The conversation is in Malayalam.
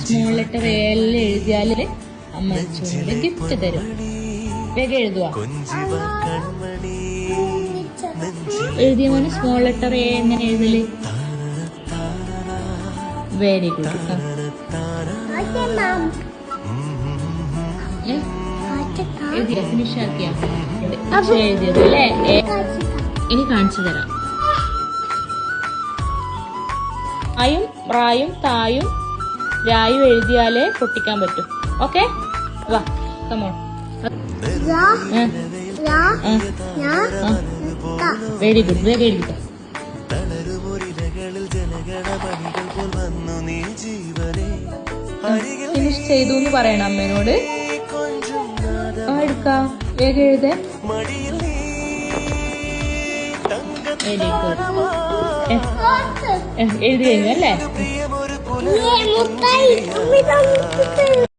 സ്മോൾ ലെറ്റർ എല്ലാം എഴുതിയാല് അമ്മ ചൂട് ഗിഫ്റ്റ് തരും. വേഗം എഴുതുക. എഴുതിയ മോനെ സ്മോൾ ലെറ്റർ എ എങ്ങനെ എഴുതല്? Very good. എഴുതിയ ഫിനിഷ് ആക്കിയ എഴുതിയത് അല്ലേ? ഇനി കാണിച്ചു തരാം. ആയും റായും തായും രായും എഴുതിയാലേ പൊട്ടിക്കാൻ പറ്റും. ഓക്കെ, വാ കമോൺ. Very good. വേഗം എഴുതിക്കോ. ഫിനിഷ് ചെയ്തു എന്ന് പറയണം അമ്മേനോട്. എടുക്കാം. വേഗം എഴുതേ. Very good. എഴുതി കഴിഞ്ഞു അല്ലേ?